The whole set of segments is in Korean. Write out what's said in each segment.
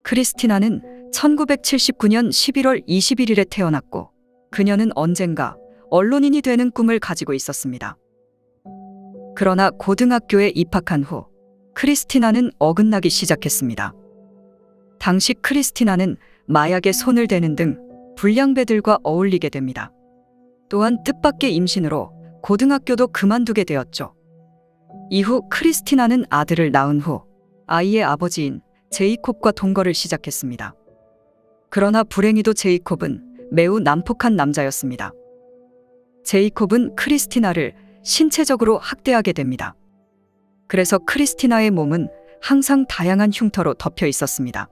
크리스티나는 1979년 11월 21일에 태어났고 그녀는 언젠가 언론인이 되는 꿈을 가지고 있었습니다. 그러나 고등학교에 입학한 후 크리스티나는 어긋나기 시작했습니다. 당시 크리스티나는 마약에 손을 대는 등 불량배들과 어울리게 됩니다. 또한 뜻밖의 임신으로 고등학교도 그만두게 되었죠. 이후 크리스티나는 아들을 낳은 후 아이의 아버지인 제이콥과 동거를 시작했습니다. 그러나 불행히도 제이콥은 매우 난폭한 남자였습니다. 제이콥은 크리스티나를 신체적으로 학대하게 됩니다. 그래서 크리스티나의 몸은 항상 다양한 흉터로 덮여 있었습니다.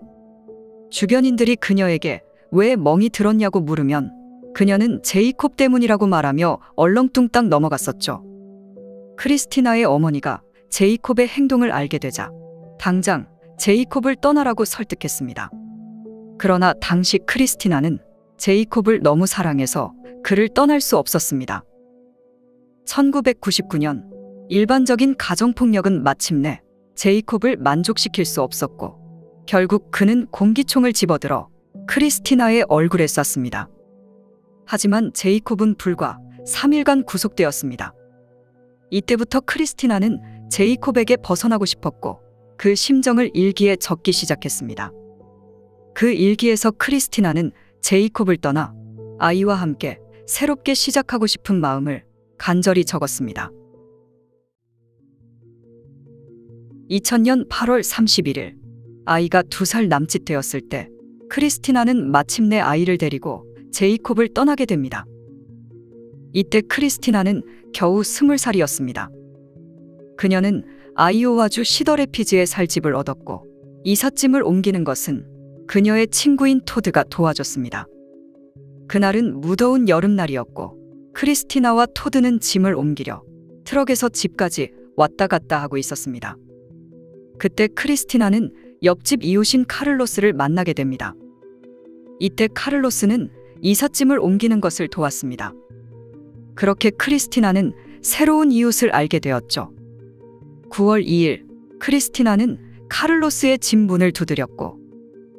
주변인들이 그녀에게 왜 멍이 들었냐고 물으면 그녀는 제이콥 때문이라고 말하며 얼렁뚱땅 넘어갔었죠. 크리스티나의 어머니가 제이콥의 행동을 알게 되자 당장 제이콥을 떠나라고 설득했습니다. 그러나 당시 크리스티나는 제이콥을 너무 사랑해서 그를 떠날 수 없었습니다. 1999년 일반적인 가정폭력은 마침내 제이콥을 만족시킬 수 없었고 결국 그는 공기총을 집어들어 크리스티나의 얼굴에 쐈습니다. 하지만 제이콥은 불과 3일간 구속되었습니다. 이때부터 크리스티나는 제이콥에게 벗어나고 싶었고 그 심정을 일기에 적기 시작했습니다. 그 일기에서 크리스티나는 제이콥을 떠나 아이와 함께 새롭게 시작하고 싶은 마음을 간절히 적었습니다. 2000년 8월 31일 아이가 2살 남짓 되었을 때 크리스티나는 마침내 아이를 데리고 제이콥을 떠나게 됩니다. 이때 크리스티나는 겨우 20살이었습니다. 그녀는 아이오와주 시더래피즈에 살 집을 얻었고 이삿짐을 옮기는 것은 그녀의 친구인 토드가 도와줬습니다. 그날은 무더운 여름날이었고 크리스티나와 토드는 짐을 옮기려 트럭에서 집까지 왔다 갔다 하고 있었습니다. 그때 크리스티나는 옆집 이웃인 카를로스를 만나게 됩니다. 이때 카를로스는 이삿짐을 옮기는 것을 도왔습니다. 그렇게 크리스티나는 새로운 이웃을 알게 되었죠. 9월 2일 크리스티나는 카를로스의 집 문을 두드렸고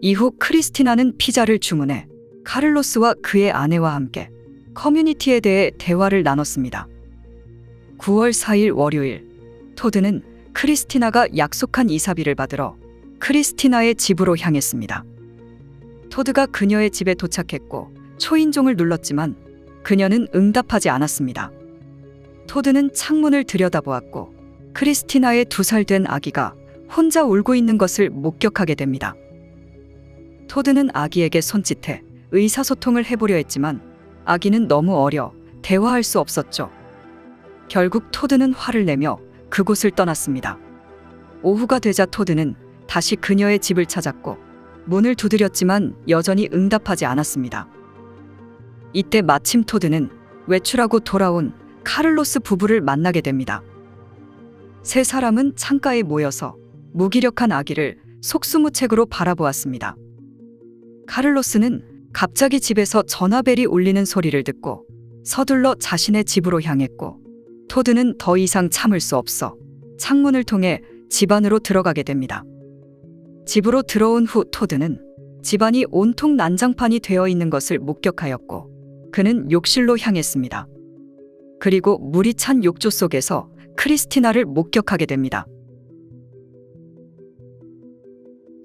이후 크리스티나는 피자를 주문해 카를로스와 그의 아내와 함께 커뮤니티에 대해 대화를 나눴습니다. 9월 4일 월요일 토드는 크리스티나가 약속한 이사비를 받으러 크리스티나의 집으로 향했습니다. 토드가 그녀의 집에 도착했고 초인종을 눌렀지만 그녀는 응답하지 않았습니다. 토드는 창문을 들여다보았고 크리스티나의 2살 된 아기가 혼자 울고 있는 것을 목격하게 됩니다. 토드는 아기에게 손짓해 의사소통을 해보려 했지만 아기는 너무 어려 대화할 수 없었죠. 결국 토드는 화를 내며 그곳을 떠났습니다. 오후가 되자 토드는 다시 그녀의 집을 찾았고 문을 두드렸지만 여전히 응답하지 않았습니다. 이때 마침 토드는 외출하고 돌아온 카를로스 부부를 만나게 됩니다. 세 사람은 창가에 모여서 무기력한 아기를 속수무책으로 바라보았습니다. 카를로스는 갑자기 집에서 전화벨이 울리는 소리를 듣고 서둘러 자신의 집으로 향했고 토드는 더 이상 참을 수 없어 창문을 통해 집 안으로 들어가게 됩니다. 집으로 들어온 후 토드는 집안이 온통 난장판이 되어 있는 것을 목격하였고 그는 욕실로 향했습니다. 그리고 물이 찬 욕조 속에서 크리스티나를 목격하게 됩니다.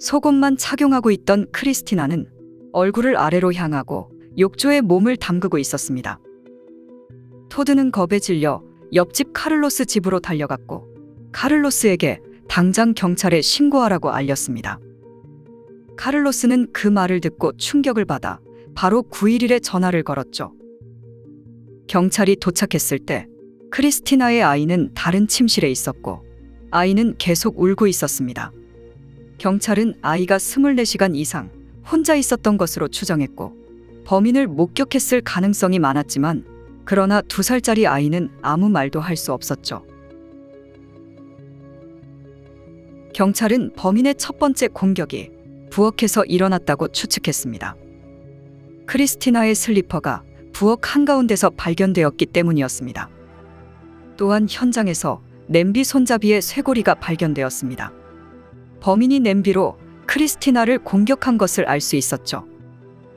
속옷만 착용하고 있던 크리스티나는 얼굴을 아래로 향하고 욕조에 몸을 담그고 있었습니다. 토드는 겁에 질려 옆집 카를로스 집으로 달려갔고 카를로스에게 당장 경찰에 신고하라고 알렸습니다. 카를로스는 그 말을 듣고 충격을 받아 바로 911에 전화를 걸었죠. 경찰이 도착했을 때 크리스티나의 아이는 다른 침실에 있었고 아이는 계속 울고 있었습니다. 경찰은 아이가 24시간 이상 혼자 있었던 것으로 추정했고 범인을 목격했을 가능성이 많았지만 그러나 2살짜리 아이는 아무 말도 할 수 없었죠. 경찰은 범인의 첫 번째 공격이 부엌에서 일어났다고 추측했습니다. 크리스티나의 슬리퍼가 부엌 한가운데서 발견되었기 때문이었습니다. 또한 현장에서 냄비 손잡이의 쇠고리가 발견되었습니다. 범인이 냄비로 크리스티나를 공격한 것을 알 수 있었죠.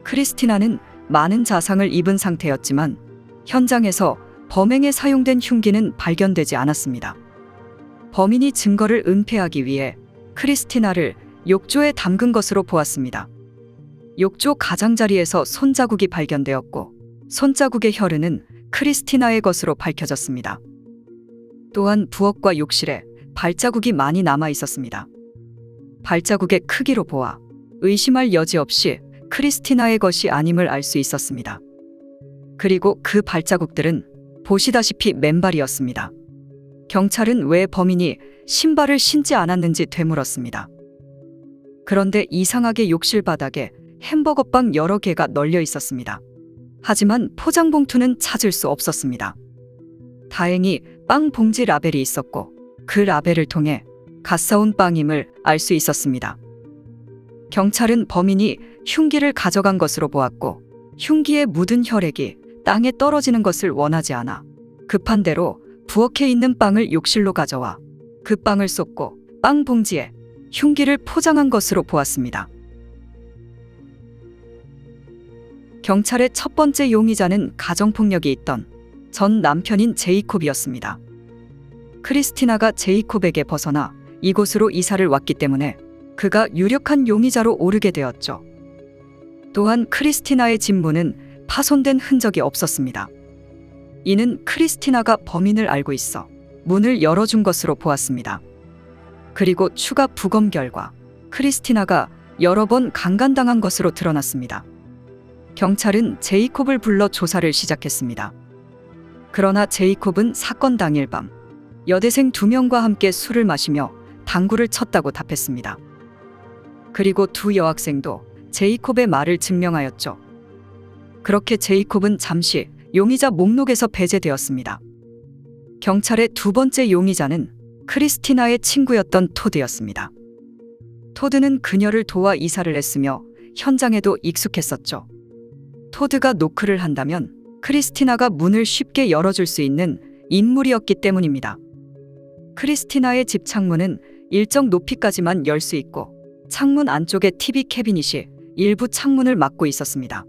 크리스티나는 많은 자상을 입은 상태였지만 현장에서 범행에 사용된 흉기는 발견되지 않았습니다. 범인이 증거를 은폐하기 위해 크리스티나를 욕조에 담근 것으로 보았습니다. 욕조 가장자리에서 손자국이 발견되었고 손자국의 혈흔은 크리스티나의 것으로 밝혀졌습니다. 또한 부엌과 욕실에 발자국이 많이 남아 있었습니다. 발자국의 크기로 보아 의심할 여지 없이 크리스티나의 것이 아님을 알 수 있었습니다. 그리고 그 발자국들은 보시다시피 맨발이었습니다. 경찰은 왜 범인이 신발을 신지 않았는지 되물었습니다. 그런데 이상하게 욕실 바닥에 햄버거빵 여러 개가 널려 있었습니다. 하지만 포장봉투는 찾을 수 없었습니다. 다행히 빵 봉지 라벨이 있었고 그 라벨을 통해 갓 사온 빵임을 알 수 있었습니다. 경찰은 범인이 흉기를 가져간 것으로 보았고 흉기에 묻은 혈액이 땅에 떨어지는 것을 원하지 않아 급한 대로 부엌에 있는 빵을 욕실로 가져와 그 빵을 쏟고 빵 봉지에 흉기를 포장한 것으로 보았습니다. 경찰의 첫 번째 용의자는 가정폭력이 있던 전 남편인 제이콥이었습니다. 크리스티나가 제이콥에게 벗어나 이곳으로 이사를 왔기 때문에 그가 유력한 용의자로 오르게 되었죠. 또한 크리스티나의 집문은 파손된 흔적이 없었습니다. 이는 크리스티나가 범인을 알고 있어 문을 열어준 것으로 보았습니다. 그리고 추가 부검 결과 크리스티나가 여러 번 강간당한 것으로 드러났습니다. 경찰은 제이콥을 불러 조사를 시작했습니다. 그러나 제이콥은 사건 당일 밤 여대생 2명과 함께 술을 마시며 당구를 쳤다고 답했습니다. 그리고 두 여학생도 제이콥의 말을 증명하였죠. 그렇게 제이콥은 잠시 용의자 목록에서 배제되었습니다. 경찰의 두 번째 용의자는 크리스티나의 친구였던 토드였습니다. 토드는 그녀를 도와 이사를 했으며 현장에도 익숙했었죠. 토드가 노크를 한다면 크리스티나가 문을 쉽게 열어줄 수 있는 인물이었기 때문입니다. 크리스티나의 집 창문은 일정 높이까지만 열 수 있고 창문 안쪽에 TV 캐비닛이 일부 창문을 막고 있었습니다.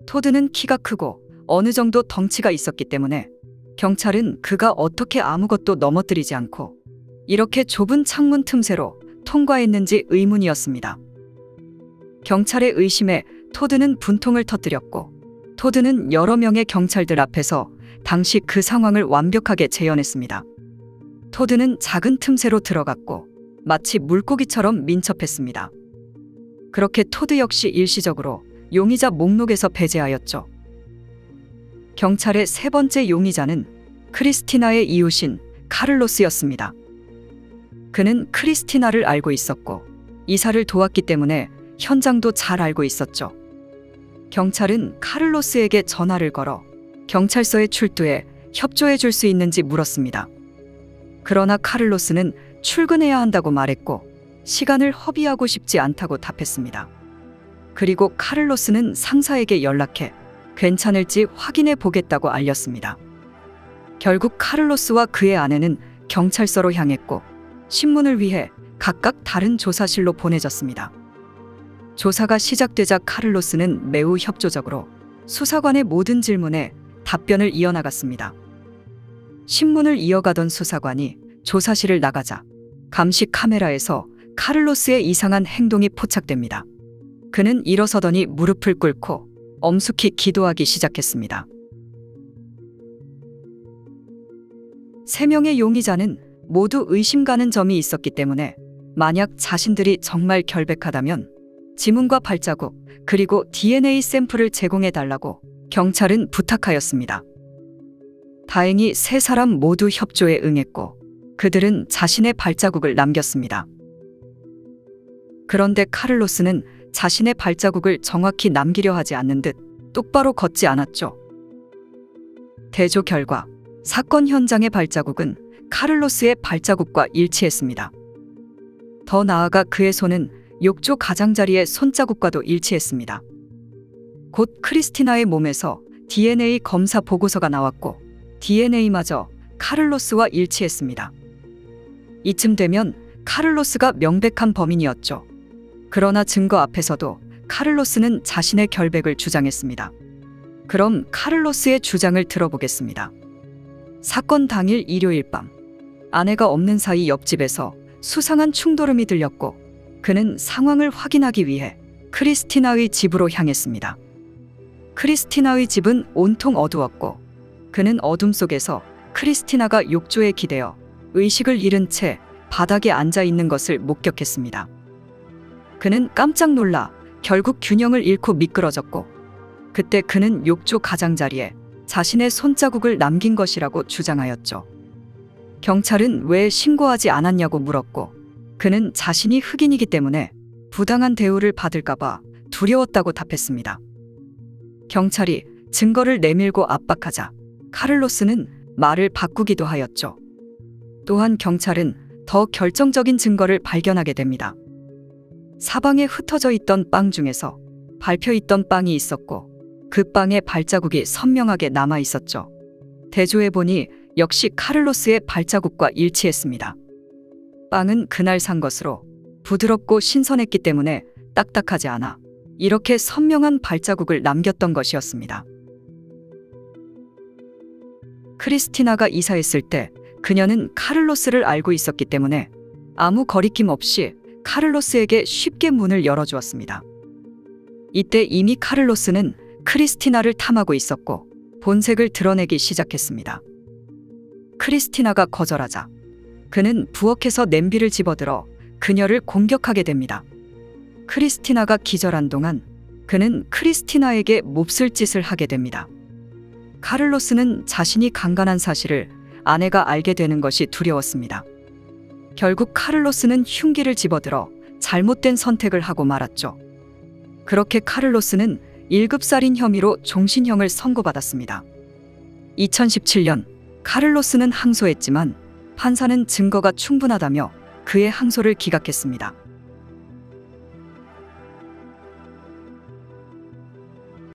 토드는 키가 크고 어느 정도 덩치가 있었기 때문에 경찰은 그가 어떻게 아무것도 넘어뜨리지 않고 이렇게 좁은 창문 틈새로 통과했는지 의문이었습니다. 경찰의 의심에 토드는 분통을 터뜨렸고 토드는 여러 명의 경찰들 앞에서 당시 그 상황을 완벽하게 재현했습니다. 토드는 작은 틈새로 들어갔고 마치 물고기처럼 민첩했습니다. 그렇게 토드 역시 일시적으로 용의자 목록에서 배제하였죠. 경찰의 세 번째 용의자는 크리스티나의 이웃인 카를로스였습니다. 그는 크리스티나를 알고 있었고 이사를 도왔기 때문에 현장도 잘 알고 있었죠. 경찰은 카를로스에게 전화를 걸어 경찰서에 출두해 협조해 줄 수 있는지 물었습니다. 그러나 카를로스는 출근해야 한다고 말했고 시간을 허비하고 싶지 않다고 답했습니다. 그리고 카를로스는 상사에게 연락해 괜찮을지 확인해 보겠다고 알렸습니다. 결국 카를로스와 그의 아내는 경찰서로 향했고 신문을 위해 각각 다른 조사실로 보내졌습니다. 조사가 시작되자 카를로스는 매우 협조적으로 수사관의 모든 질문에 답변을 이어나갔습니다. 신문을 이어가던 수사관이 조사실을 나가자 감시 카메라에서 카를로스의 이상한 행동이 포착됩니다. 그는 일어서더니 무릎을 꿇고 엄숙히 기도하기 시작했습니다. 세 명의 용의자는 모두 의심 가는 점이 있었기 때문에 만약 자신들이 정말 결백하다면 지문과 발자국 그리고 DNA 샘플을 제공해 달라고 경찰은 부탁하였습니다. 다행히 세 사람 모두 협조에 응했고 그들은 자신의 발자국을 남겼습니다. 그런데 카를로스는 자신의 발자국을 정확히 남기려 하지 않는 듯 똑바로 걷지 않았죠. 대조 결과 사건 현장의 발자국은 카를로스의 발자국과 일치했습니다. 더 나아가 그의 손은 욕조 가장자리의 손자국과도 일치했습니다. 곧 크리스티나의 몸에서 DNA 검사 보고서가 나왔고 DNA마저 카를로스와 일치했습니다. 이쯤 되면 카를로스가 명백한 범인이었죠. 그러나 증거 앞에서도 카를로스는 자신의 결백을 주장했습니다. 그럼 카를로스의 주장을 들어보겠습니다. 사건 당일 일요일 밤, 아내가 없는 사이 옆집에서 수상한 충돌음이 들렸고 그는 상황을 확인하기 위해 크리스티나의 집으로 향했습니다. 크리스티나의 집은 온통 어두웠고 그는 어둠 속에서 크리스티나가 욕조에 기대어 의식을 잃은 채 바닥에 앉아 있는 것을 목격했습니다. 그는 깜짝 놀라 결국 균형을 잃고 미끄러졌고 그때 그는 욕조 가장자리에 자신의 손자국을 남긴 것이라고 주장하였죠. 경찰은 왜 신고하지 않았냐고 물었고 그는 자신이 흑인이기 때문에 부당한 대우를 받을까봐 두려웠다고 답했습니다. 경찰이 증거를 내밀고 압박하자 카를로스는 말을 바꾸기도 하였죠. 또한 경찰은 더 결정적인 증거를 발견하게 됩니다. 사방에 흩어져 있던 빵 중에서 밟혀 있던 빵이 있었고 그 빵에 발자국이 선명하게 남아 있었죠. 대조해 보니 역시 카를로스의 발자국과 일치했습니다. 빵은 그날 산 것으로 부드럽고 신선했기 때문에 딱딱하지 않아 이렇게 선명한 발자국을 남겼던 것이었습니다. 크리스티나가 이사했을 때 그녀는 카를로스를 알고 있었기 때문에 아무 거리낌 없이 카를로스에게 쉽게 문을 열어주었습니다. 이때 이미 카를로스는 크리스티나를 탐하고 있었고 본색을 드러내기 시작했습니다. 크리스티나가 거절하자 그는 부엌에서 냄비를 집어들어 그녀를 공격하게 됩니다. 크리스티나가 기절한 동안 그는 크리스티나에게 몹쓸 짓을 하게 됩니다. 카를로스는 자신이 강간한 사실을 아내가 알게 되는 것이 두려웠습니다. 결국 카를로스는 흉기를 집어들어 잘못된 선택을 하고 말았죠. 그렇게 카를로스는 1급 살인 혐의로 종신형을 선고받았습니다. 2017년 카를로스는 항소했지만 판사는 증거가 충분하다며 그의 항소를 기각했습니다.